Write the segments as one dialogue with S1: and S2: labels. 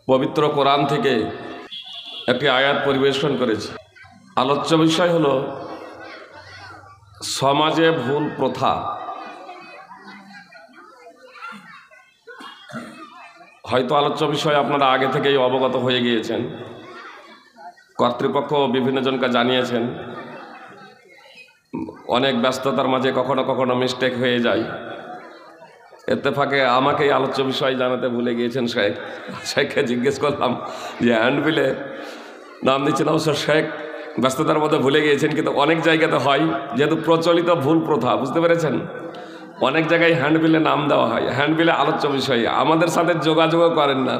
S1: পবিত্র কোরআন থেকে একটি আয়াত পরিবেশন করেছি। আলোচ্য বিষয় হলো সমাজে ভুল প্রথা। হয়তো আলোচ্য বিষয় আপনারা আগে থেকেই অবগত হয়ে গিয়েছেন, কর্তৃপক্ষ বিভিন্ন জনকে জানিয়েছেন। অনেক ব্যস্ততার মাঝে কখনো কখনো মিস্টেক হয়ে যায়। এত্তেফাকে আমাকেই আলোচ্য বিষয় জানাতে ভুলে গিয়েছেন শেখকে জিজ্ঞেস করলাম যে হ্যান্ডবিলে নাম দিচ্ছেন, অবশ্য শেখ ব্যস্ততার মধ্যে ভুলে গিয়েছেন, কিন্তু অনেক জায়গাতে হয়, যেহেতু প্রচলিত ভুল প্রথা, বুঝতে পেরেছেন, অনেক জায়গায় হ্যান্ডবিলে নাম দেওয়া হয়। হ্যান্ডবিলে আলোচ্য বিষয়, আমাদের সাথে যোগাযোগও করেন না।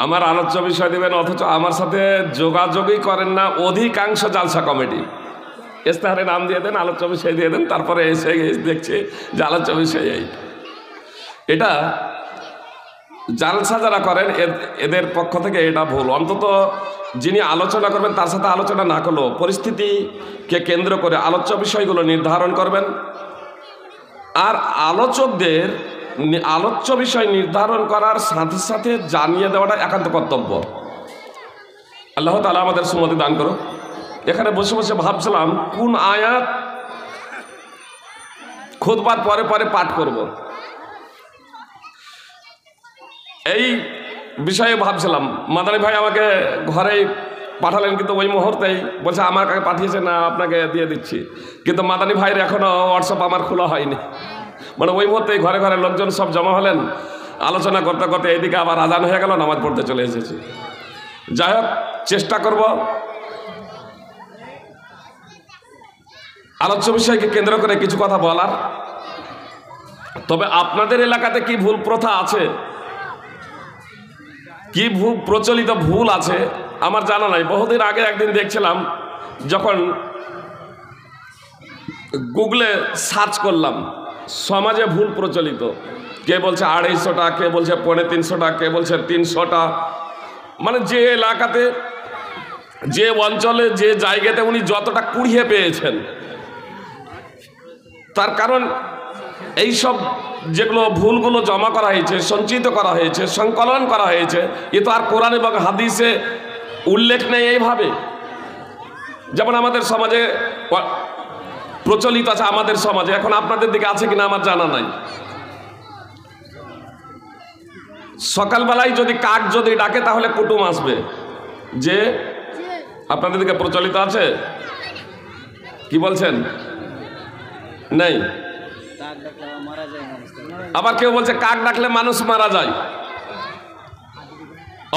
S1: আমার আলোচ্য বিষয় দেবেন অথচ আমার সাথে যোগাযোগই করেন না অধিকাংশ জালসা কমিটি। ইস্তাহারে নাম দিয়ে দেন, আলোচ্য বিষয় দিয়ে দেন, তারপরে এসে দেখছে যে আলোচ্য বিষয় এই। এটা জালসা যারা করেন এদের পক্ষ থেকে এটা ভুল। অন্তত যিনি আলোচনা করবেন তার সাথে আলোচনা না করলেও পরিস্থিতিকে কেন্দ্র করে আলোচ্য বিষয়গুলো নির্ধারণ করবেন। আর আলোচকদের আলোচ্য বিষয় নির্ধারণ করার সাথে সাথে জানিয়ে দেওয়াটা একান্ত কর্তব্য। আল্লাহ তাআলা আমাদের সুমতি দান করো। এখানে বসে বসে ভাবছিলাম কোন আয়াত খুতবার পরে পরে পাঠ করব, এই বিষয়ে ভাবছিলাম। মাদানী ভাই আমাকে ঘরেই পাঠালেন, কিন্তু ওই মুহূর্তেই বলছে আমার কাছে পাঠিয়েছে, না আপনাকে দিয়ে দিচ্ছি। কিন্তু মাদানী ভাইয়ের এখনও হোয়াটসঅ্যাপ আমার খোলা হয়নি। মানে ওই মুহূর্তেই ঘরে ঘরে লোকজন সব জমা হলেন, আলোচনা করতে করতে এইদিকে আবার আজান হয়ে গেল, নামাজ পড়তে চলে এসেছি। যাই হোক, চেষ্টা করব আলোচ্য বিষয়কে কেন্দ্র করে কিছু কথা বলার। তবে আপনাদের এলাকাতে কি ভুল প্রথা আছে, কি প্রচলিত ভুল আছে আমার জানা নাই। বহুদিন আগে একদিন দেখছিলাম, যখন গুগলে সার্চ করলাম সমাজে ভুল প্রচলিত, কে বলছে 250টা, কে বলছে 350টা, কে বলছে 300টা। মানে যে এলাকাতে, যে অঞ্চলে, যে জায়গাতে উনি যতটা কুড়িয়ে পেয়েছেন, তার কারণ এইসব যেগুলো ভুলগুলো জমা করা হয়েছে, সঞ্চিত করা হয়েছে, সংকলন করা হয়েছে, এ তো আর কোরআন এবং হাদিসে উল্লেখ নেই এইভাবে। যেমন আমাদের সমাজে প্রচলিত আছে, আমাদের সমাজে, এখন আপনাদের দিকে আছে কিনা আমার জানা নাই। সকালবেলায় যদি কাক যদি ডাকে তাহলে কুটুম আসবে, যে আপনাদের দিকে প্রচলিত আছে? কি বলছেন? নেই। আবার কেউ বলছে কাক ডাকলে মানুষ মারা যায়।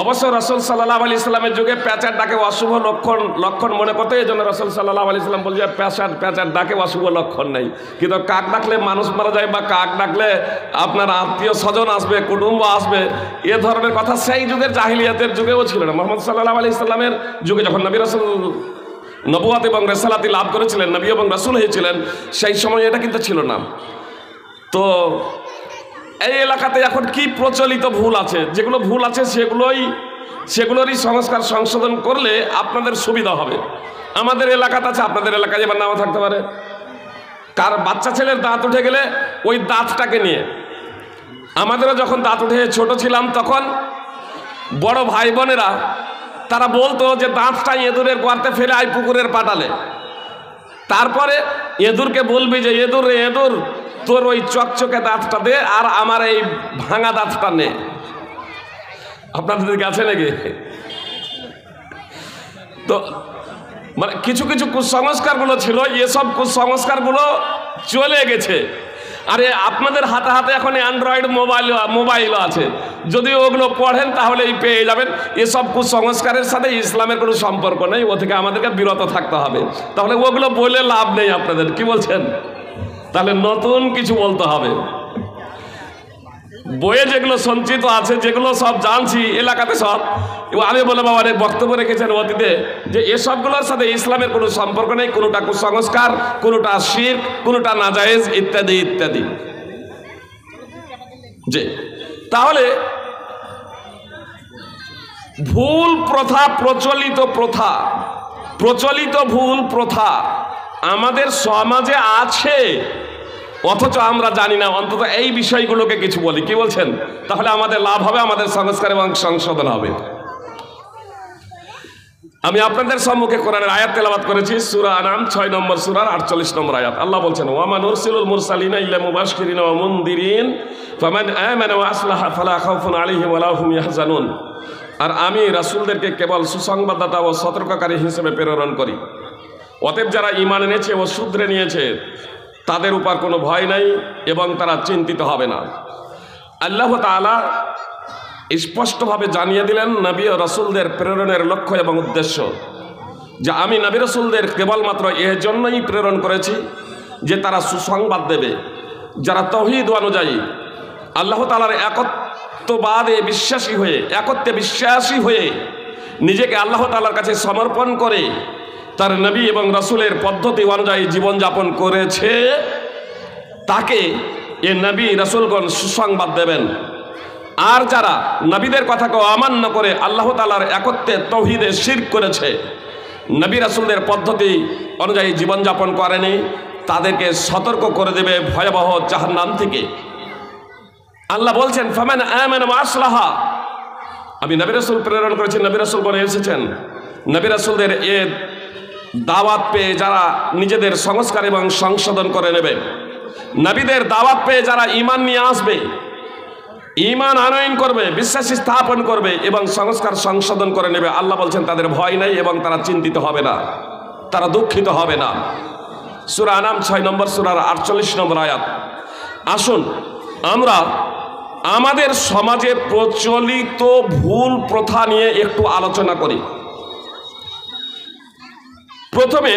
S1: অবশ্য রাসূল সাল্লাল্লাহু আলাইহি সাল্লামের যুগে প্যাঁচার ডাকে অশুভ লক্ষণ মনে করতে, এই জন্য রাসূল সাল্লাল্লাহু আলাইহি সাল্লাম বলছে প্যাঁচার ডাকে অশুভ লক্ষণ নেই। কিন্তু কাক ডাকলে মানুষ মারা যায়, বা কাক ডাকলে আপনার আত্মীয় স্বজন আসবে, কুটুম্ব আসবে, এ ধরনের কথা সেই যুগের জাহিলিয়াতের যুগেও ছিল না। মুহাম্মদ সাল্লাল্লাহু আলাইহি সাল্লামের যুগে যখন নবী রাসূল নবুয়াত এবং রিসালাতি লাভ করেছিলেন, নবী এবং রাসূল হয়েছিলেন, সেই সময় এটা কিন্তু ছিল না। তো এই এলাকাতে এখন কি প্রচলিত ভুল আছে, যেগুলো ভুল আছে সেগুলোরই সংস্কার সংশোধন করলে আপনাদের সুবিধা হবে। আমাদের এলাকাতে আছে, আপনাদের এলাকায় এবার নাও থাকতে পারে। কার বাচ্চা ছেলের দাঁত উঠে গেলে ওই দাঁতটাকে নিয়ে, আমাদেরও যখন দাঁত উঠে ছোট ছিলাম তখন বড় ভাই বোনেরা তারা বলতো যে দাঁতটা এঁদুরের গর্তে ফেলে আই পুকুরের পাটালে। তারপরে এঁদুরকে বলবি যে এঁদুর রে এঁদুর, তোর ওই চকচকে দাঁতটা দে আর আমার এই ভাঙা দাঁতটা নে। আপনাদের দিকে আছে নাকি? তো মানে কিছু কিছু কুসংস্কারগুলো ছিল, এসব কুসংস্কারগুলো চলে গেছে। আরে আপনাদের হাতে হাতে এখন অ্যান্ড্রয়েড মোবাইল আছে, যদি ওগুলো পড়েন তাহলেই পেয়ে যাবেন। এসব কুসংস্কারের সাথে ইসলামের কোনো সম্পর্ক নেই, ও থেকে আমাদেরকে বিরত থাকতে হবে। তাহলে ওগুলো বলে লাভ নেই আপনাদের, কি বলছেন? তাহলে নতুন কিছু বলতে হবে। বইয়ে যেগুলো সঞ্চিত আছে, যেগুলো সব জানছি এলাকাতে, সব আমি বলে বাবা অনেক বক্তব্য রেখেছেন অতীতে, যে এসবগুলোর সাথে ইসলামের কোনো সম্পর্ক নেই, কোনোটা কুসংস্কার, কোনোটা শিরক, কোনোটা নাজায়েজ, ইত্যাদি ইত্যাদি। যে তাহলে ভুল প্রথা, প্রচলিত ভুল প্রথা আমাদের সমাজে আছে, অথচ আমরা জানি না। অন্তত এই বিষয়গুলোকে কিছু বলি, কি বলছেন? তাহলে আমাদের লাভ হবে, আমাদের সংস্কার এবং সংশোধন হবে। আমি আপনাদের সম্মুখে কোরআনের আয়াত তেলাওয়াত করেছি, সূরা আনাম 6 নম্বর সূরার 48 নম্বর আয়াত। আল্লাহ বলছেন, ওয়া মা নুরসিলুল মুরসালিনা ইল্লা মুবাশশিরিন ওয়া মুনদিরিন ফামান আমানা ওয়া আসলাহা ফালা খাউফুন আলাইহিম ওয়া লা হুম ইয়াহজানুন। আর আমি রাসূলদেরকে কেবল সুসংবাদদাতা ও সতর্ককারী হিসেবে প্রেরণ করি। অতএব যারা ঈমান এনেছে ও শুধরে নিয়েছে তাদের উপর কোনো ভয় নাই এবং তারা চিন্তিত হবে না। আল্লাহ তাআলা স্পষ্টভাবে জানিয়ে দিলেন নবী ও রাসূলদের প্রেরণের লক্ষ্য এবং উদ্দেশ্য, যে আমি নবী রাসূলদের কেবলমাত্র এর জন্যই প্রেরণ করেছি যে তারা সুসংবাদ দেবে। যারা তাওহীদ অনুযায়ী আল্লাহ তাআলার একত্ববাদে বিশ্বাসী হয়ে, একত্বে বিশ্বাসী হয়ে নিজেকে আল্লাহ তাআলার কাছে সমর্পণ করে তার নবী এবং রাসূলের পদ্ধতি অনুযায়ী জীবনযাপন করেছে, তাকে এ নবী রাসূলগণ সুসংবাদ দেবেন। আর যারা নবীদের কথাকে অমান্য করে আল্লাহ তাআলার একত্বে তাওহীদে শিরক করেছে, নবী রাসূলদের পদ্ধতি অনুযায়ী জীবনযাপন করেনি, তাদেরকে সতর্ক করে দেবে ভয়াবহ জাহান্নাম থেকে। আল্লাহ বলছেন, ফামান আমানা ওয়া আসলাহা, আমি নবী রাসূল প্রেরণ করেছি, নবী রাসূলগণ এসেছেন। নবী রাসূলদের এ দাওয়াত পেয়ে যারা নিজেদের সংস্কার এবং সংশোধন করে নেবে, নবীদের দাওয়াত পেয়ে যারা ঈমান নিয়ে আসবে, ঈমান আনয়ন করবে, বিশ্বাস স্থাপন করবে এবং সংস্কার সংশোধন করে নেবে, আল্লাহ বলছেন তাদের ভয় নাই এবং তারা চিন্তিত হবে না, তারা দুঃখিত হবে না। সূরা আনাম 6 নম্বর সূরার 48 নম্বর আয়াত। আসুন আমরা আমাদের সমাজে প্রচলিত ভুল প্রথা নিয়ে একটু আলোচনা করি। প্রথমে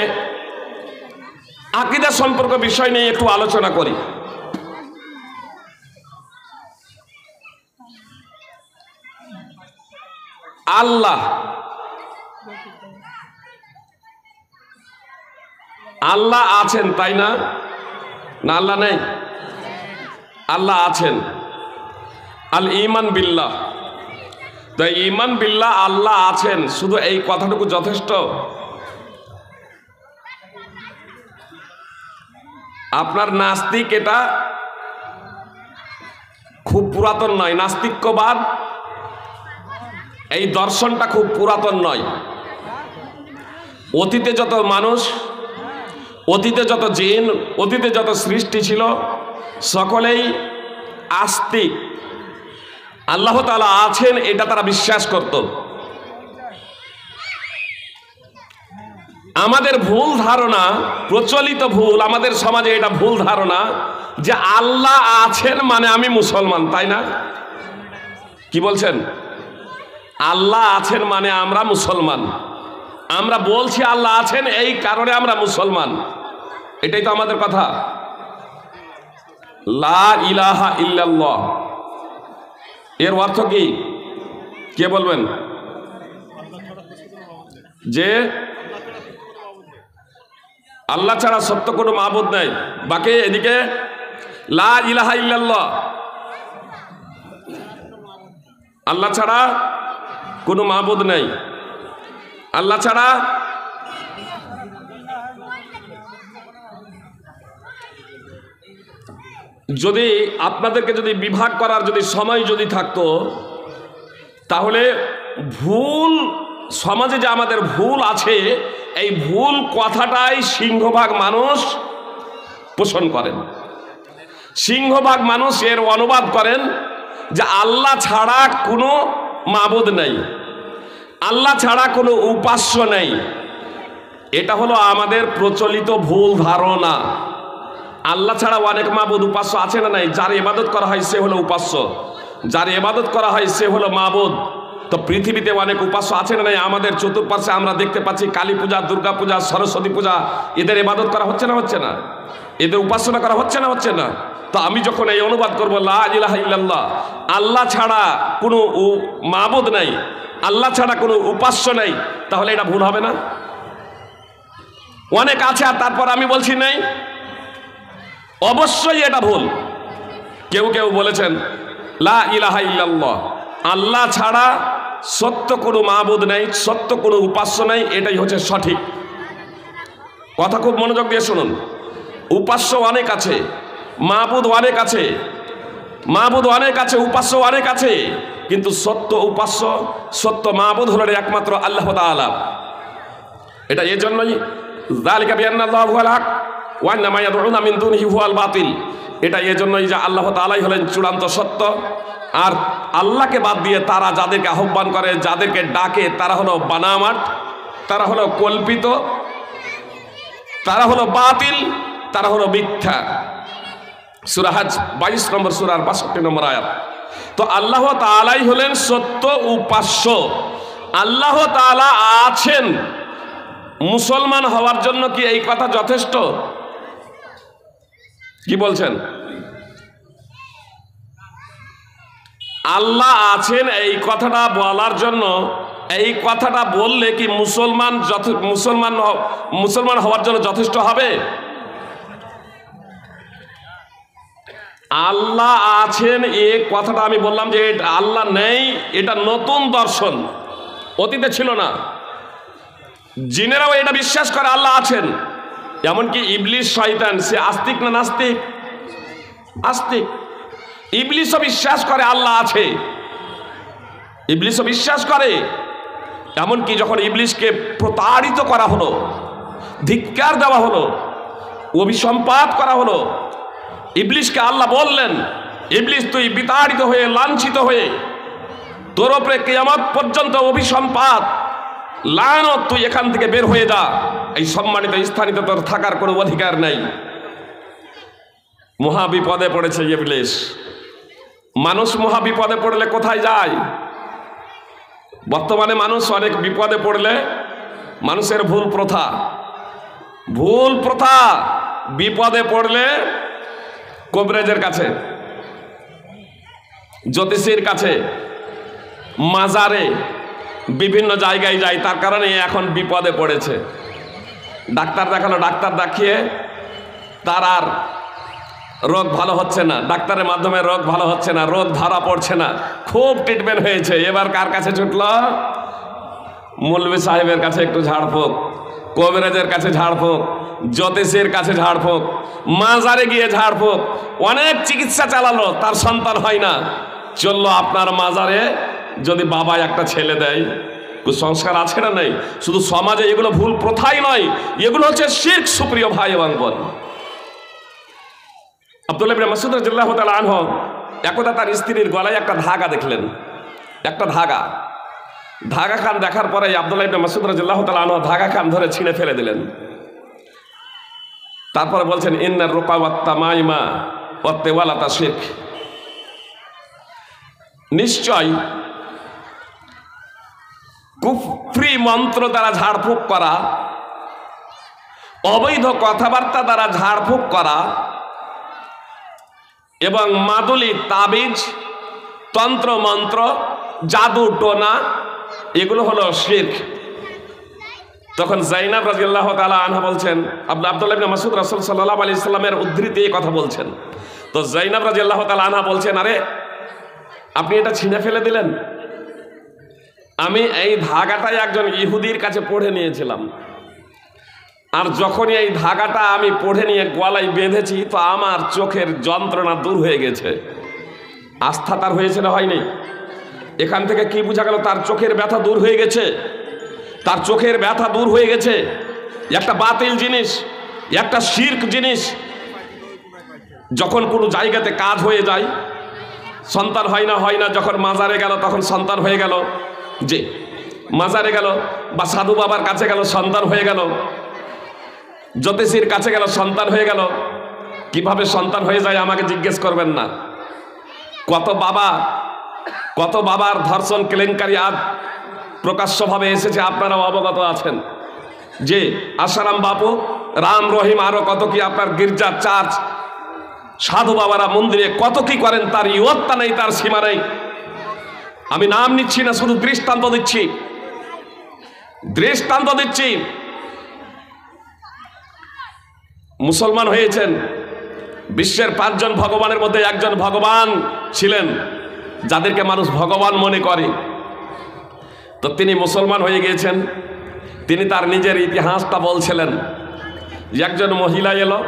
S1: আকীদা সম্পর্ক বিষয় নিয়ে একটু আলোচনা করি। আল্লাহ আল্লাহ আছেন, তাই না? না আল্লাহ নেই? আল্লাহ আছেন। আল ঈমান বিল্লাহ, তাই ঈমান বিল্লাহ, আল্লাহ আছেন, শুধু এই কথাটুকু যথেষ্ট? আপনার নাস্তিক এটা খুব পুরাতন নয়, নাস্তিক্যবাদ এই দর্শনটা খুব পুরাতন নয়। অতীতে যত মানুষ, অতীতে যত জিন, অতীতে যত সৃষ্টি ছিল, সকলেই আস্তিক। আল্লাহ তাআলা আছেন এটা তারা বিশ্বাস করত। আমাদের ভুল ধারণা, প্রচলিত ভুল, আমাদের সমাজে এটা ভুল ধারণা যে আল্লাহ আছেন মানে আমি মুসলমান, তাই না? কি বলছেন? আল্লাহ আছেন মানে আমরা মুসলমান। আমরা বলছি আল্লাহ আছেন এই কারণে আমরা মুসলমান, এটাই তো আমাদের কথা। লা ইলাহা ইল্লাল্লাহ এর অর্থ কি? কে বলবেন? যে আল্লাহ ছাড়া সত্য কোনো মাবুদ নাই। বাকি এদিকে লা ইলাহা ইল্লাল্লাহ, আল্লাহ ছাড়া কোনো মাবুদ নাই, আল্লাহ ছাড়া যদি আপনাদেরকে যদি বিভাগ করার যদি সময় যদি থাকতো, তাহলে ভুল সমাজে যে আমাদের ভুল আছে, এই ভুল কথাটাই সিংহভাগ মানুষ পোষণ করেন। সিংহভাগ মানুষ এর অনুবাদ করেন যে আল্লাহ ছাড়া কোনো মাবুদ নেই, আল্লাহ ছাড়া কোনো উপাস্য নেই। এটা হলো আমাদের প্রচলিত ভুল ধারণা। আল্লাহ ছাড়া অনেক মাবুদ উপাস্য আছে না নাই? যার ইবাদত করা হয় সে হলো উপাস্য, যার ইবাদত করা হয় সে হলো মাবুদ। তো পৃথিবীতে অনেক উপাস্য আছে না নাই? আমাদের চতুর্পাশে আমরা দেখতে পাচ্ছি কালী পূজা, দুর্গা পূজা, সরস্বতী পূজা, এদের ইবাদত করা হচ্ছে না হচ্ছে না? এদের উপাসনা করা হচ্ছে না হচ্ছে না? তো আমি যখন এই অনুবাদ করবো লা ইলাহা ইল্লাল্লাহ, আল্লাহ ছাড়া কোনো মাবুদ নাই, আল্লাহ ছাড়া কোনো উপাস্য নেই, তাহলে এটা ভুল হবে না? অনেক আছে আর তারপর আমি বলছি নেই, অবশ্যই এটা ভুল। কেউ কেউ বলেছেন লা ইলাহা ইল্লাল্লাহ, আল্লাহ ছাড়া সত্য কোনো মাবুদ নেই, সত্য কোনো উপাস্য নেই, এটাই হচ্ছে সঠিক কথা। খুব মনোযোগ দিয়ে শুনুন। উপাস্য অনেক আছে, মাবুদ অনেক আছে, মাবুদ অনেক আছে, উপাস্য অনেক আছে, কিন্তু সত্য উপাস্য, সত্য মাবুদ হলেন একমাত্র আল্লাহ তাআলা। এটা এই জন্যই যালিকা বিআন্নাল্লাহু হুয়াল হক ওয়া আন্না মা ইয়াদউনা মিন দুনিহি হুয়াল বাতিল। এটা এই জন্যই যে আল্লাহ তাআলাই হলেন চূড়ান্ত সত্য, আর আল্লাহকে বাদ দিয়ে তারা যাদেরকে আহ্বান করে, যাদেরকে ডাকে, তারা হলো বানামাট, তারা হলো কল্পিত, তারা হলো বাতিল, তারা হলো মিথ্যা। সূরা হজ 22 নম্বর সূরার 62 নম্বর আয়াত। তো আল্লাহ তাআলাই হলেন সত্য উপাস্য। আল্লাহ তাআলা আছেন, মুসলমান হওয়ার জন্য কি এই কথা যথেষ্ট? কি বলছেন? আল্লাহ আছেন এই কথাটা বলার জন্য, এই কথাটা বললে কি মুসলমান হওয়ার জন্য যথেষ্ট হবে? আল্লাহ আছেন এই কথাটা আমি বললাম যে আল্লাহ নেই, এটা নতুন দর্শন, অতীতে ছিল না। জিনেরাও এটা বিশ্বাস করে আল্লাহ আছেন। এমনকি ইবলিস শয়তান, সে আস্তিক না নাস্তিক? আস্তিক। ইবলিসও বিশ্বাস করে আল্লাহ আছে, ইবলিসও বিশ্বাস করে। এমনকি যখন ইবলিসকে প্রতারিত করা হলো, ধিক্কার দেওয়া হলো, অভিসম্পাত করা হলো, ইবলিসকে আল্লাহ বললেন, ইবলিস তুই বিতাড়িত হয়ে, লাঞ্ছিত হয়ে, তোর উপরে কিয়ামত পর্যন্ত অভিসম্পাত, লানত, তুই এখান থেকে বের হয়ে যা, এই সম্মানিত স্থানিতে তোর থাকার কোনো অধিকার নাই। মহাবিপদে পড়েছে ইবলিস। মানুষ মহাবিপদে পড়লে কোথায় যায়? বর্তমানে মানুষ অনেক বিপদে পড়লে মানুষের ভুল প্রথা, বিপদে পড়লে কবরেজের কাছে, জ্যোতিষীর কাছে, মাজারে, বিভিন্ন জায়গায় যায়। তার কারণে এখন বিপদে পড়েছে। ডাক্তার দেখানো, ডাক্তার দেখিয়ে তার আর রোগ ভালো হচ্ছে না, ডাক্তারের মাধ্যমে রোগ ভালো হচ্ছে না, রোগ ধরা পড়ছে না, খুব ট্রিটমেন্ট হয়েছে। এবার কার কাছে ছুটল? মৌলভী সাহেবের কাছে একটু ঝাড়ফুঁক, কবিরাজের কাছে ঝাড়ফুঁক, জ্যোতিষীর কাছে ঝাড়ফুঁক, মাজারে গিয়ে ঝাড়ফুঁক, অনেক চিকিৎসা চালালো, তার সন্তান হয় না। চললো আপনার মাজারে, যদি বাবা একটা ছেলে দেয়, কুসংস্কার আছে না নেই? শুধু সমাজে এগুলো ভুল প্রথাই নয়, এগুলো হচ্ছে শিরক। সুপ্রিয় ভাই এবং বোন, আব্দুল্লাহ ইবনে মাসউদ রাদিয়াল্লাহু তাআলা আনহু একদা তার স্ত্রীর গলায় একটা ধাগা দেখলেন, একটা ধাগা খান দেখার পরে আব্দুল্লাহ ইবনে মাসউদ রাদিয়াল্লাহু তাআলা আনহু ধাগা খান ধরে ছিঁড়ে ফেলে দিলেন। তারপরে বলছেন, ইন্নার রুকা ওয়াত তামাইমা ওয়াত তিওয়ালাতা শিরক। নিশ্চয় কুফরি মন্ত্র দ্বারা ঝাড়ফুঁক করা, অবৈধ কথাবার্তা দ্বারা ঝাড়ফুঁক করা এবং মাদুলি, তাবিজ, তন্ত্র মন্ত্র, জাদু টোনা, এগুলো হলো শিরক। তখন যায়েনব রাদিয়াল্লাহু তাআলা আনহা বলছেন, আব্দুল্লাহ ইবনে মাসউদ রাসূল সাল্লাল্লাহু আলাইহি সাল্লামের উদ্ধৃতি এই কথা বলছেন। তো যায়েনব রাদিয়াল্লাহু তাআলা আনহা বলছেন, আরে আপনি এটা ছিঁড়ে ফেলে দিলেন, আমি এই ধাগাটাই একজন ইহুদির কাছে পড়ে নিয়েছিলাম, আর যখনই এই ধাগাটা আমি পড়ে নিয়ে গলায় বেঁধেছি, তো আমার চোখের যন্ত্রণা দূর হয়ে গেছে। আস্থা তার হয়েছে না হয়নি? এখান থেকে কি বোঝা গেল? তার চোখের ব্যথা দূর হয়ে গেছে, তার চোখের ব্যথা দূর হয়ে গেছে। একটা বাতিল জিনিস, একটা শিরক জিনিস যখন কোনো জায়গাতে কাজ হয়ে যায়, সন্তান হয় না, যখন মাজারে গেল তখন সন্তান হয়ে গেল, যে মাজারে গেল বা সাধু বাবার কাছে গেল সন্তান হয়ে গেল, জ্যোতিষীর কাছে গেল সন্তান হয়ে গেল। কিভাবে সন্তান হয়ে যায় আমাকে জিজ্ঞেস করবেন না। কত বাবার ধর্ষণ কেলেঙ্কারি আজ প্রকাশ্যভাবে এসেছে, আপনারাও অবগত আছেন। যে আসারাম বাপু, রাম রহিম, আরো কত কি আপনার গির্জা, চার্চ, সাধু বাবারা মন্দিরে কত কি করেন, তার ইয়ত্তা নেই, তার সীমা নেই। আমি নাম নিচ্ছি না, শুধু দৃষ্টান্ত দিচ্ছি। মুসলমান হয়েছেন, বিশ্বের 5 জন ভগবানের মধ্যে একজন ভগবান ছিলেন, যাদেরকে মানুষ ভগবান মনে করে। তো তিনি মুসলমান হয়ে গিয়েছেন। তিনি তার নিজের ইতিহাসটা বলছিলেন। একজন মহিলা এলো,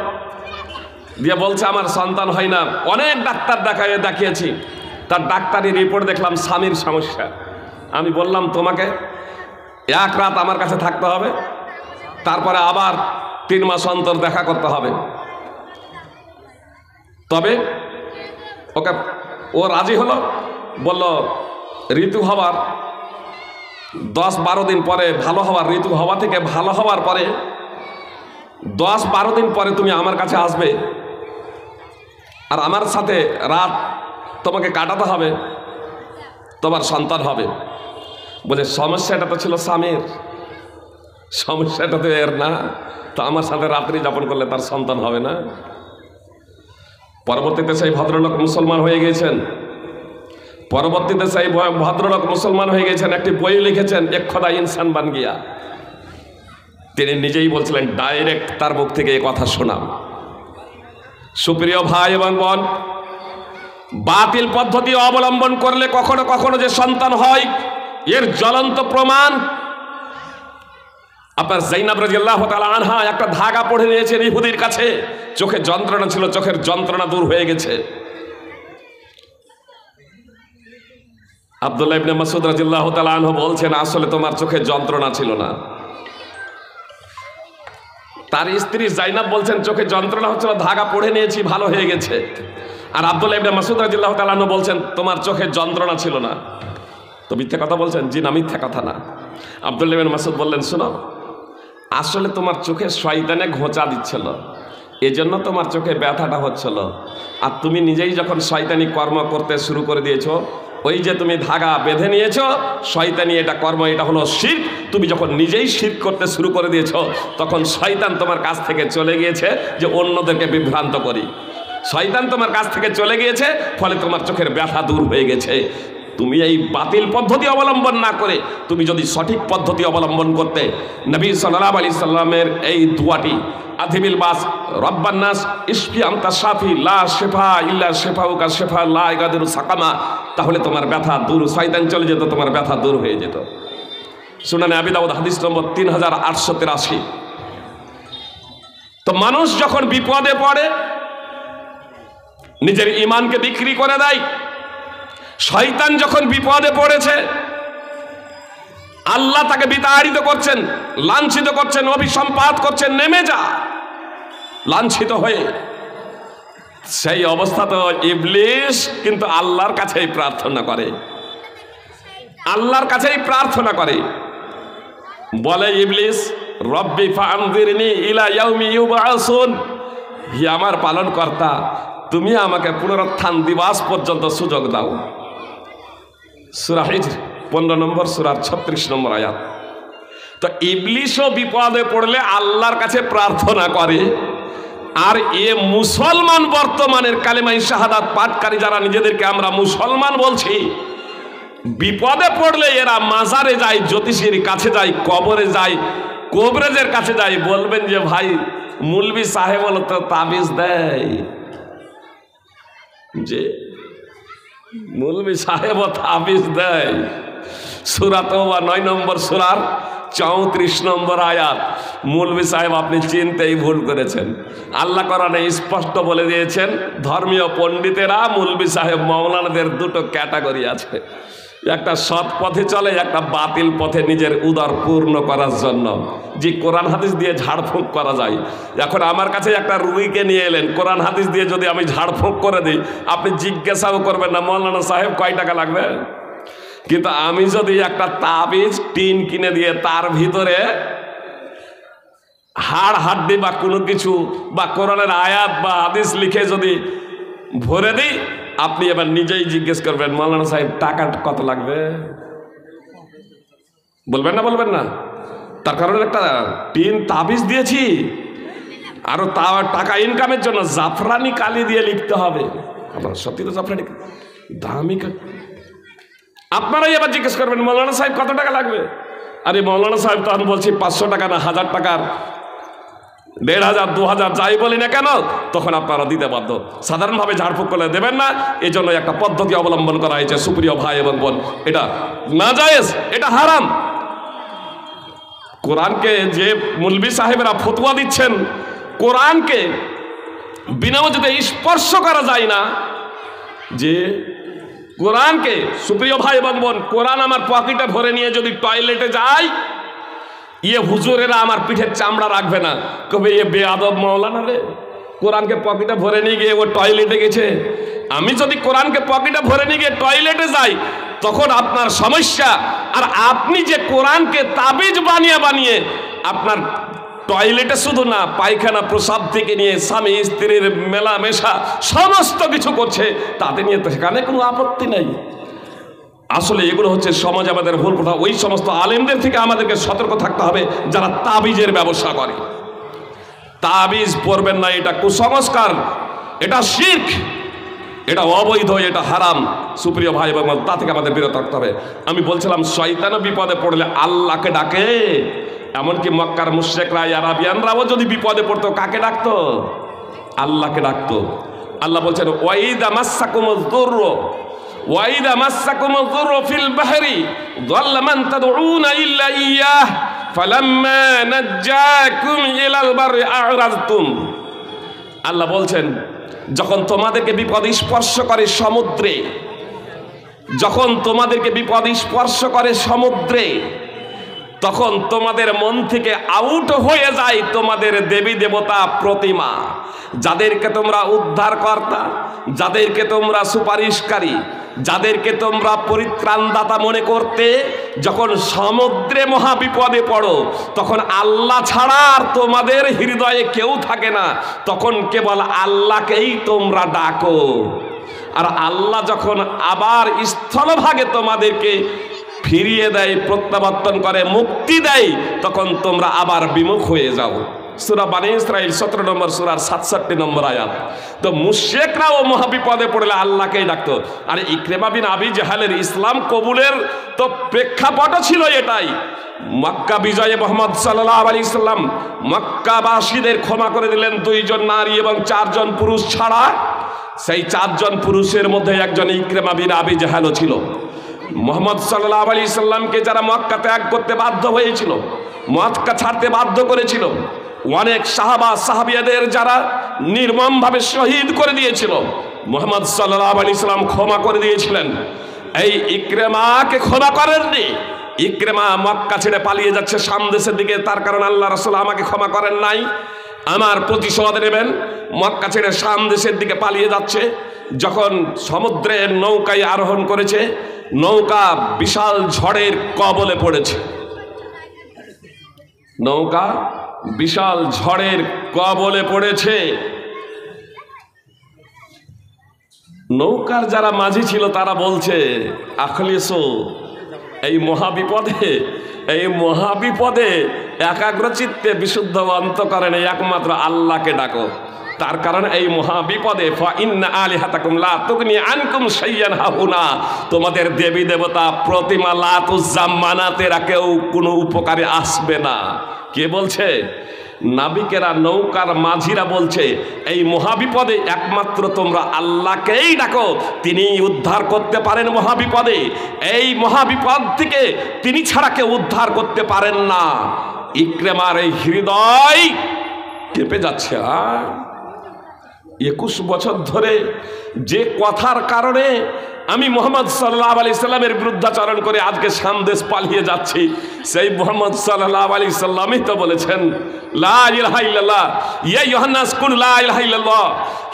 S1: দিয়ে বলছে আমার সন্তান হয় না। অনেক ডাক্তার দেখিয়েছি, তার ডাক্তারি রিপোর্ট দেখলাম স্বামীর সমস্যা। আমি বললাম তোমাকে এক রাত আমার কাছে থাকতে হবে, তারপরে আবার 3 মাস অন্তর দেখা করতে হবে, তবে ও রাজি হলো। বলল ঋতু হওয়ার 10-12 দিন পরে ভালো হওয়ার, ঋতু হওয়া থেকে ভালো হওয়ার পরে 10-12 দিন পরে তুমি আমার কাছে আসবে, আর আমার সাথে রাত তোমাকে কাটাতে হবে, তোমার সন্তান হবে। বলে সমস্যাটা তো ছিল স্বামীর, সমস্যাটা তো এর না, তো আমার সাথে রাত্রি যাপন করলে তার সন্তান হবে না। পরবর্তীতে সেই ভদ্রলোক মুসলমান হয়ে গিয়েছেন। একটি বই লিখেছেন, এক খোদা ইনসান বান গিয়া। তিনি নিজেই বলছিলেন, ডাইরেক্ট তার মুখ থেকে এই কথা শোনাম। সুপ্রিয় ভাই এবং বোন, বাতিল পদ্ধতি অবলম্বন করলে কখনো কখনো যে সন্তান হয়, এর জ্বলন্ত প্রমাণ আপনার জাইনাব রাদিয়াল্লাহু তাআলা আনহা একটা ধাগা পড়ে নিয়েছেন ইহুদির কাছে, চোখে যন্ত্রণা ছিল, চোখের যন্ত্রণা দূর হয়ে গেছে। আব্দুল্লাহ ইবনে মাসউদ রাদিয়াল্লাহু তাআলা আনহু বলছেন, আসলে তোমার চোখে যন্ত্রণা ছিল না। তার স্ত্রী জাইনাব বলছেন, চোখে যন্ত্রণা হচ্ছিল, ধাগা পড়ে নিয়েছি, ভালো হয়ে গেছে। আর আব্দুল্লাহ ইবনে মাসউদ রাদিয়াল্লাহু তাআলা আনহু বলছেন, তোমার চোখে যন্ত্রণা ছিল না। তো মিথ্যা কথা বলছেন? জি না, মিথ্যা কথা না। আব্দুল্লাহ ইবনে মাসউদ বললেন, শোনো, আসলে তোমার চোখে শয়তানে ঘোঁচা দিচ্ছিল, এজন্য তোমার চোখে ব্যথাটা হচ্ছিল। আর তুমি নিজেই যখন শয়তানি কর্ম করতে শুরু করে দিয়েছো, ওই যে তুমি ধাগা বেঁধে নিয়েছো, শয়তানি এটা কর্ম, এটা হলো শিরক। তুমি যখন নিজেই শিরক করতে শুরু করে দিয়েছো, তখন শয়তান তোমার কাছ থেকে চলে গিয়েছে যে অন্যদেরকে বিভ্রান্ত করি। শয়তান তোমার কাছ থেকে চলে গিয়েছে, ফলে তোমার চোখের ব্যথা দূর হয়ে গেছে। তুমি এই বাতিল পদ্ধতি অবলম্বন না করে তুমি যদি সঠিক পদ্ধতি অবলম্বন করতে, নবী সাল্লাল্লাহু আলাইহি সাল্লামের এই দুয়াটি, আযিবিল বাস রব্বান নাস ইশফি আনতা শাফি লা শিফা ইল্লা শিফাউকা শিফা লা ইয়াগাদিরু সাকামা, তাহলে তোমার ব্যথা দূর, শয়তান চলে যেত, তোমার ব্যথা দূর হয়ে যেত। সুনানে আবি দাউদ হাদিস নম্বর 3883। তো মানুষ যখন বিপদে পড়ে, নিজের ঈমানকে বিক্রি করে দেয়। শয়তান যখন বিপদে পড়েছে, আল্লাহ তাকে বিতাড়িত করছেন, লাঞ্ছিত করছেন, অভিসম্পাত করছেন, নেমে যা, লাঞ্ছিত হয়ে। সেই অবস্থা তো ইবলিস কিন্তু আল্লাহর কাছেই প্রার্থনা করে, আল্লাহর কাছেই প্রার্থনা করে। বলে ইবলিস, রব্বি ফাআনযিরনি ইলা ইয়াউমি ইউবআসুন, হে আমার পালনকর্তা, তুমি আমাকে পুনরুত্থান দিবস পর্যন্ত সুযোগ দাও। সূরা হিজর 15 নম্বর সূরার 36 নম্বর আয়াত। তো ইবলিসও বিপদে পড়লে আল্লাহর কাছে প্রার্থনা করে। আর এ মুসলমান, বর্তমানের কালেমায়ে শাহাদাত পাঠকারী যারা নিজেদেরকে আমরা মুসলমান বলছি, বিপদে পড়লে এরা মাজারে যায়, জ্যোতিষীর কাছে যায়, কবরে যায়, কবরেজের কাছে যায়। বলবেন যে ভাই মুলবি সাহেব হলো তো তাবিজ দেয়, যে মুলবি সাহেব তাবিজ দেয়। সূরা তওবা 9 নম্বর সূরার 34 নম্বর আয়াত। মুলবি সাহেব আপনি চিনতেই ভুল করেছেন। আল্লাহ কোরআনে স্পষ্ট বলে দিয়েছেন, ধর্মীয় পণ্ডিতেরা, মুলবি সাহেব, মাওলানাদের দুটো ক্যাটাগরি আছে। একটা সৎ পথে চলে, একটা বাতিল পথে নিজের উদর পূর্ণ করার জন্য যে কোরআন হাদিস দিয়ে ঝাড়ফুঁক করা যায়। এখন আমার কাছে একটা রুগীকে নিয়ে এলেন, কোরআন হাদিস দিয়ে যদি আমি ঝাড়ফুঁক করে দিই, আপনি জিজ্ঞাসাও করবেন না মৌলানা সাহেব কয় টাকা লাগবে। কিন্তু আমি যদি একটা তাবিজ টিন কিনে দিয়ে তার ভিতরে হাড় হাড্ডি বা কোনো কিছু বা কোরআনের আয়াত বা হাদিস লিখে যদি ভরে দিই, আপনি এবার নিজেই জিজ্ঞেস করবেন, মৌলানা সাহেব টাকা কত লাগবে? বলবেন না? বলবেন না? তার কারণে একটা টিন তাবিজ দিয়েছি, আরো টাকা ইনকামের জন্য জাফরানি কালি দিয়ে লিখতে হবে। আপনার সত্যি তো জাফরানি দামি। আপনারাই এবার জিজ্ঞেস করবেন, মৌলানা সাহেব কত টাকা লাগবে? আরে মৌলানা সাহেব তো আমি বলছি 500 টাকা না 1000 টাকার, 1500 2000 যাই বলি না কেন, তখন আপনারা দিতে বাধ্য। সাধারণভাবে ঝাড়ফুঁক করলে দেবেন না, এই জন্য একটা পদ্ধতি অবলম্বন করা হয়েছে। সুপ্রিয় ভাই এবং বোন, এটা নাজায়েজ, এটা হারাম। কোরআনকে যে মুলবি সাহেবেরা ফতোয়া দিচ্ছেন, কোরআনকে বিনা ওজুতে স্পর্শ করা যায় না। যে কোরআনকে, সুপ্রিয় ভাই এবং বোন, কোরআন আমার পকেটে ভরে নিয়ে যদি টয়লেটে যাই, হুজুরেরা আমার পিঠের চামড়া রাখবে না, কবে বেয়াদব মাওলানা রে, কোরআনকে পকেটে ভরে নিয়ে গিয়ে ও টয়লেটে গেছে। আমি যদি কোরআনকে পকেটে ভরে নিয়ে গিয়ে টয়লেটে যাই, তখন আপনার সমস্যা। আর আপনি যে কোরআনকে তাবিজ বানিয়ে বানিয়ে আপনার টয়লেটে শুধু না, পায়খানা প্রসাব থেকে নিয়ে স্বামী স্ত্রীর মেলামেশা সমস্ত কিছু করছে, তাতে নিয়ে তো সেখানে কোনো আপত্তি নাই। আসলে এগুলো হচ্ছে সমাজ আমাদের ভুল কথা। ওই সমস্ত আলেমদের থেকে আমাদেরকে সতর্ক থাকতে হবে যারা তাবিজের ব্যবসা করে। তাবিজ পড়বেন না, এটা কুসংস্কার, এটা শিরক, এটা অবৈধ, এটা হারাম। সুপ্রিয় ভাই এবং তা থেকে আমাদের বিরত থাকতে হবে। আমি বলছিলাম শয়তানও বিপদে পড়লে আল্লাহকে ডাকে। এমনকি মক্কার মুশরিকরা, আরাবিয়ানরাও যদি বিপদে পড়তো কাকে ডাকতো? আল্লাহকে ডাকতো। আল্লাহ বলছেন ওয়াইদা মাসসাকুমুজ যুরর ওয়াইদা মাসসাকুমুজ যুরর ফিল বাহরি যাল্লা মান তাদউনা ইল্লা ইয়্যাহ ফালাম্মা নাজ্জাকুম ইলাল বাররি আ'রাযতুম। আল্লাহ বলছেন যখন তোমাদেরকে বিপদ স্পর্শ করে সমুদ্রে, যখন তোমাদেরকে বিপদ স্পর্শ করে সমুদ্রে, তখন তোমাদের মন থেকে আউট হয়ে যায় তোমাদের দেবী দেবতা প্রতিমা, যাদেরকে তোমরা উদ্ধারকর্তা, যাদেরকে তোমরা সুপারিশকারী, যাদেরকে তোমরা পরিত্রাণদাতা মনে করতে। যখন সমুদ্রে মহাবিপদে পড়ো, তখন আল্লাহ ছাড়া আর তোমাদের হৃদয়ে কেউ থাকে না, তখন কেবল আল্লাহকেই তোমরা ডাকো। আর আল্লাহ যখন আবার স্থলভাগে তোমাদেরকে ফিরিয়ে দেয়, প্রত্যাবর্তন করে, মুক্তি দেয়, তখন তোমরা আবার বিমুখ হয়ে যাও। সূরা বনী ইসরাঈল 17 নম্বর সূরার 67 নম্বর আয়াত। তো মুশরিকরাও মহাবিপদে পড়লে আল্লাহকেই ডাকতো। আর ইকরিমা বিন আবি জাহালের ইসলাম কবুলের তো প্রেক্ষাপটও ছিল এটাই। মক্কা বিজয়ে মুহাম্মদ সাল্লাল্লাহু আলাইহি সাল্লাম মক্কাবাসীদের ক্ষমা করে দিলেন 2 জন নারী এবং 4 জন পুরুষ ছাড়া। সেই 4 জন পুরুষের মধ্যে একজন ইকরিমা বিন আবি জাহালও ছিল। মুহাম্মদ সাল্লাল্লাহু আলাইহি সাল্লামকে যারা মক্কা ত্যাগ করতে বাধ্য হয়েছিল, মক্কা ছাড়তে বাধ্য করেছিল, অনেক সাহাবা সাহাবিয়াদের যারা নির্মমভাবে শহীদ করে দিয়েছিল, মুহাম্মদ সাল্লাল্লাহু আলাইহি সাল্লাম ক্ষমা করে দিয়েছিলেন। এই ইকরিমাকে ক্ষমা করেননি। ইকরিমা মক্কা ছেড়ে পালিয়ে যাচ্ছে শাম দেশের দিকে, তার কারণ আল্লাহ রাসূল আমাকে ক্ষমা করেন নাই, আমার প্রতিশোধ নেবেন। মক্কা ছেড়ে শাম দেশের দিকে পালিয়ে যাচ্ছে। যখন সমুদ্রের নৌকায় আরোহণ করেছে, নৌকা বিশাল ঝড়ের কবলে পড়েছে। নৌকা বিশাল ঝড়ের কবলে পড়েছে। নৌকার যারা মাঝি ছিল তারা বলছে, আখলিসু, এই মহাবিপদে একাগ্রচিত্তে বিশুদ্ধ অন্তঃকরণে একমাত্র আল্লাহকে ডাকো। তার কারণ এই মহাবিপদে ফাইন্না আলিহাতাকুম লা তুগনি আনকুম শাইয়ান হাহুনা, তোমাদের দেবী দেবতা প্রতিমা লাত উজ্জা মানাতেরা কেউ কোনো উপকারে আসবে না। কে বলছে? নাবিকেরা, নৌকার মাঝিরা বলছে এই মহাবিপদে একমাত্র তোমরা আল্লাহকেই ডাকো, তিনি উদ্ধার করতে পারেন মহাবিপদে। এই মহাবিপদ থেকে তিনি ছাড়া কেউ উদ্ধার করতে পারেন না। ইকরিমার এই হৃদয় কেঁপে যাচ্ছে। 21 বছর ধরে যে কথার কারণে আমি মুহাম্মদ সাল্লাল্লাহু আলাইহি সাল্লামের বিরুদ্ধাচরণ করে আজকে সামদেশ পালিয়ে যাচ্ছি, সেই মুহাম্মদ সাল্লাল্লাহু আলাইহি সাল্লামই তো বলেছেন লা ইলাহা ইল্লাল্লাহ, ইয়া ইউহান্নাস কুল লা ইলাহা ইল্লাল্লাহ,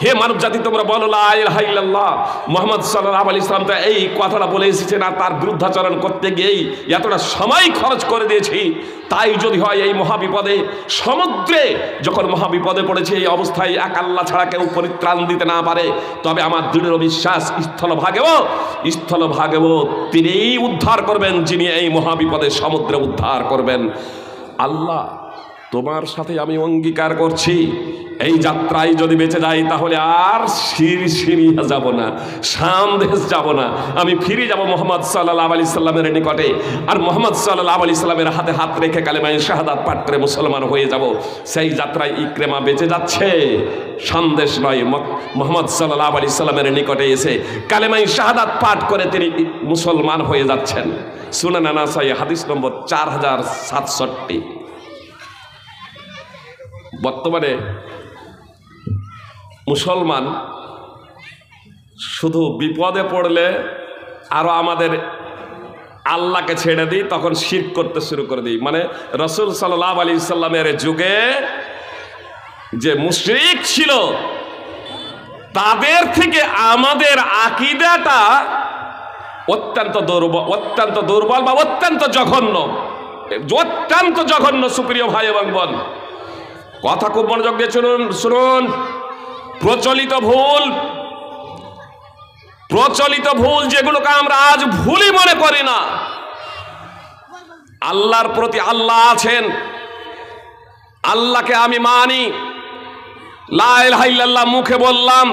S1: হে মানব জাতি তোমরা বলো লা ইলাহা ইল্লাল্লাহ। মুহাম্মদ সাল্লাল্লাহু আলাইহি সাল্লাম তো এই কথাটা বলে এসেছেন, আর তার বিরুদ্ধাচরণ করতে গিয়েই এতটা সময় খরচ করে দিয়েছি। তাই যদি হয় এই মহাবিপদে, সমুদ্রে যখন মহাবিপদে পড়েছে, এই অবস্থায় এক আল্লাহ ছাড়া কেউ পরিত্রাণ দিতে না পারে, তবে আমার দৃঢ় বিশ্বাস স্থলভাগেও তিনিই উদ্ধার করবেন, যিনি এই মহাবিপদে সমুদ্রে উদ্ধার করবেন। আল্লাহ, তোমার সাথে আমি অঙ্গীকার করছি, এই যাত্রায় যদি বেঁচে যাই তাহলে আর সিরিয়া যাব না, সামদেশ যাব না, আমি ফিরে যাব মুহাম্মদ সাল্লাল্লাহু আলাইহি সাল্লামের নিকটে। আর মুহাম্মদ সাল্লাল্লাহু আলাইহি সাল্লামের হাতে হাত রেখে কালেমায়ে শাহাদাত পাঠ করে মুসলমান হয়ে যাব। সেই যাত্রায় ইকরিমা বেঁচে যাচ্ছে, সন্দেশ নয়। মুহাম্মদ সাল্লাল্লাহু আলাইহি সাল্লামের নিকটে এসে কালেমায়ে শাহাদাত পাঠ করে তিনি মুসলমান হয়ে যাচ্ছেন। সুনান নাসাই হাদিস নম্বর 4067। বর্তমানে মুসলমান শুধু বিপদে পড়লে আরো আমাদের আল্লাহকে ছেড়ে দিই, তখন শিরক করতে শুরু করে দিই। মানে রাসূল সাল্লাল্লাহু আলাইহি সাল্লামের যুগে যে মুশরিক ছিল তাদের থেকে আমাদের আকীদাটা অত্যন্ত দুর্বল বা অত্যন্ত জঘন্য। সুপ্রিয় ভাই এবং বোন, কথা খুব মনোযোগ দিয়ে শুনুন। প্রচলিত ভুল যেগুলোকে আমরা আজ ভুলই মনে করি না। আল্লাহর প্রতি আল্লাহ আছেন, আল্লাহকে আমি মানি, লা ইলাহা ইল্লাল্লাহ মুখে বললাম।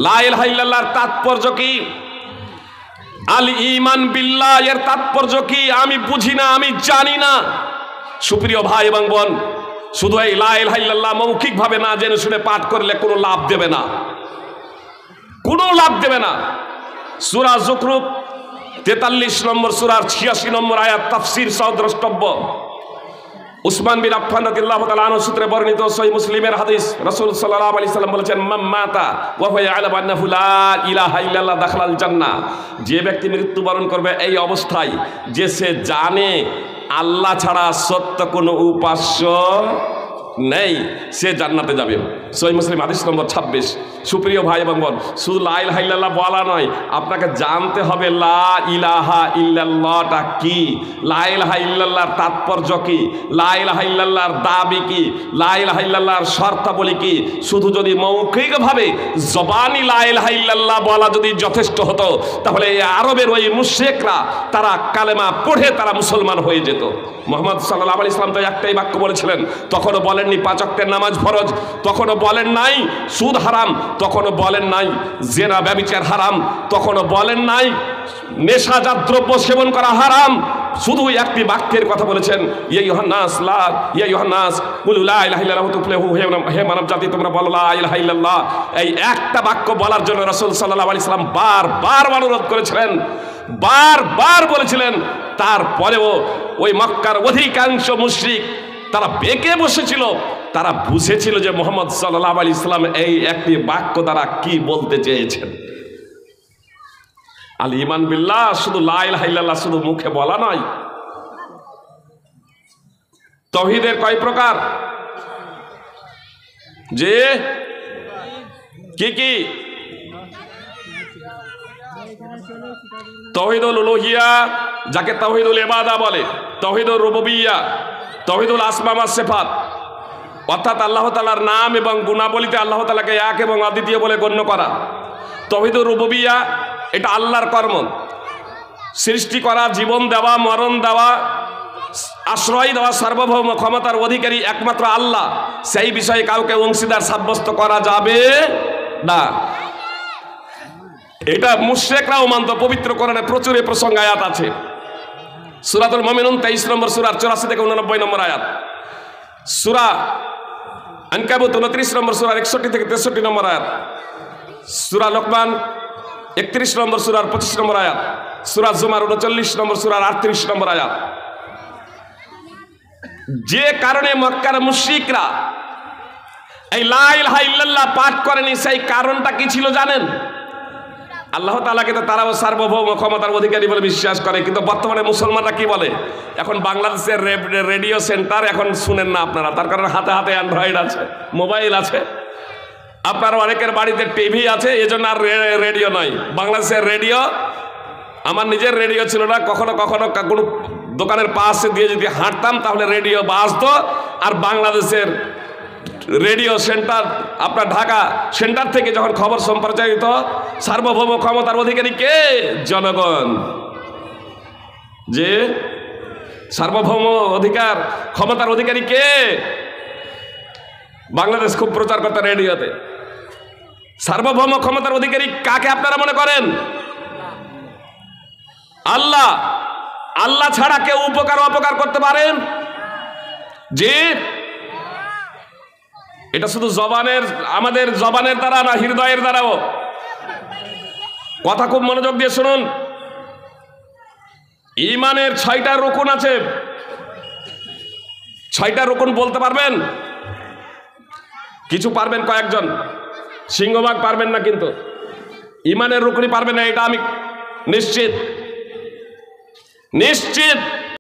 S1: লা ইলাহা ইল্লাল্লাহর তাৎপর্য কি? আল ঈমান বিল্লাহ এর তাৎপর্য কি আমি বুঝি না, আমি জানি না। সুপ্রিয় ভাই এবং বোন, শুধু এই লা ইলাহা ইল্লাল্লাহ মৌখিকভাবে না জেনে শুনে পাঠ করলে কোনো লাভ দেবে না, কোনো লাভ দেবে না। সূরা যুখরুফ 43 নম্বর সূরার 86 নম্বর আয়াত তাফসীর সহ দ্রষ্টব্য। উসমান বিন আফফান রাদিয়াল্লাহু তাআলা আনহু সূত্রে বর্ণিত সহিহ মুসলিমের হাদিস, রাসূল সাল্লাল্লাহু আলাইহি সাল্লাম বলেছেন, মান মাতা ওয়া হুয়া ইয়ালামু আন্নাহু লা ইলাহা ইল্লাল্লাহ দাখালাল জান্নাহ। যে ব্যক্তি মৃত্যুবরণ করবে এই অবস্থায় যে সে জানে আল্লাহ ছাড়া সত্য কোনো উপাস্য নেই, সে জান্নাতে যাবে। সহিহ মুসলিম হাদিস নম্বর 26। সুপ্রিয় ভাই এবং বোন, শুধু লা ইলাহা ইল্লাল্লাহ বলা নয়, আপনাকে জানতে হবে লা ইলাহা ইল্লাল্লাহটা কি, লা ইলাহা ইল্লাল্লাহর তাৎপর্য কি, লা ইলাহা ইল্লাল্লাহর দাবি কি, লা ইলাহা ইল্লাল্লাহর শর্তাবলী কি। শুধু যদি মৌখিকভাবে জবানি লা ইলাহা ইল্লাল্লাহ বলা যদি যথেষ্ট হতো, তাহলে এই আরবের ওই মুশরিকরা তারা কালেমা পড়ে তারা মুসলমান হয়ে যেত। মুহাম্মদ সাল্লাল্লাহু আলাইহি সাল্লাম তো একটাই বাক্য বলেছিলেন, তখনও বলেননি 5 ওয়াক্তের নামাজ ফরজ, তখনও বলেন নাই সুদ হারাম, তখনও বলেন নাই জেনা ব্যভিচার হারাম, তখনও বলেন নাই নেশাজাত দ্রব্য সেবন করা হারাম। শুধু একটি বাক্যের কথা বলেছেন, ইয়া ইউহান্নাস কুলু লা ইলাহা ইল্লাল্লাহু তুফলিহু। হে মানব জাতি, তোমরা বলো লা ইলাহা ইল্লাল্লাহ। এই একটা বাক্য বলার জন্য রাসূল সাল্লাল্লাহু আলাইহি সাল্লাম বারবার অনুরোধ করেছিলেন, বারবার বলেছিলেন। তারপরেও ওই মক্কার অধিকাংশ মুশরিক তারা বেঁকে বসেছিল, তারা বুঝেছিল যে মুহাম্মদ সাল্লাল্লাহু আলাইহি সাল্লাম এই একটি বাক্য দ্বারা কি বলতে চেয়েছেন। আল ঈমান বিল্লাহ শুধু লা ইলাহা ইল্লাল্লাহ শুধু মুখে বলা নয়। তাওহীদের কয় প্রকার? যে কি? তাওহীদুল উলুহিয়া, যাকে তাওহীদুল ইবাদা বলে, তাওহীদুর রুবুবিয়্যা, তাওহীদুল আসমা ওয়াস সিফাত, অর্থাৎ আল্লাহ তাআলার নাম এবং গুণাবলীতে আল্লাহ তাআলাকে এক এবং অদ্বিতীয় বলে গণ্য করা। তাওহীদুর রুবুবিয়্যা, এটা আল্লাহর কর্ম, সৃষ্টি করা, জীবন দেওয়া, মরণ দেওয়া, আশ্রয় দেওয়া, সার্বভৌম ক্ষমতার অধিকারী একমাত্র আল্লাহ, সেই বিষয়ে কাউকে অংশীদার সাব্যস্ত করা যাবে না। এটা মুশরিকরাও মানত। পবিত্র কোরআনে প্রচুর এই প্রসঙ্গ আয়াত আছে। সূরাতুল মুমিনুন 23 নম্বর সূরার 84 থেকে 89 নম্বর আয়াত, সূরা আনকাবুত 29 নম্বর সূরার 61 থেকে 63 নম্বর আয়াত, সূরা লোকমান 31 নম্বর সূরার 25 নম্বর আয়াত, সূরা জুমার 39 নম্বর সূরার 38 নম্বর আয়াত। যে কারণে মক্কার মুশরিকরা এই লা ইলাহা ইল্লাল্লাহ পাঠ করেনি, সেই কারণটা কি ছিল জানেন? আল্লাহ তাআলাকে তো তারাও সার্বভৌম ক্ষমতার অধিকারী বলে বিশ্বাস করে, কিন্তু বর্তমানে মুসলমানরা কি বলে? এখন বাংলাদেশের রেডিও সেন্টার এখন শুনেন না আপনারা, তার কারণে হাতে হাতে অ্যান্ড্রয়েড আছে, মোবাইল আছে, আপনার অনেকের বাড়িতে টিভি আছে, এজন্য আর রেডিও নয়। বাংলাদেশের রেডিও, আমার নিজের রেডিও ছিল না, কখনো কখনো কোনো দোকানের পাশে দিয়ে যদি হাঁটতাম তাহলে রেডিও বাজতো। আর বাংলাদেশের রেডিও সেন্টার, আপনার ঢাকা সেন্টার থেকে যখন খবর সম্প্রচারিত, সার্বভৌম ক্ষমতার অধিকারী কে? জনগণ। যে সার্বভৌম অধিকার ক্ষমতার অধিকারী কে? বাংলাদেশ খুব প্রচার করতে রেডিওতে। সার্বভৌম ক্ষমতার অধিকারী কাকে আপনারা মনে করেন? আল্লাহ। আল্লাহ ছাড়া কেউ উপকার অপকার করতে পারেন? যে এটা শুধু জবানের, আমাদের জবানের দ্বারা না, হৃদয়ের দ্বারাও। কথা খুব মনোযোগ দিয়ে শুনুন। ঈমানের 6টা রুকুন আছে। 6টা রুকুন বলতে পারবেন? কিছু পারবেন কয়েকজন। সিংহভাগ পারবেন না, কিন্তু ইমানের রুকনি পারবেন না, এটা আমি নিশ্চিত নিশ্চিত।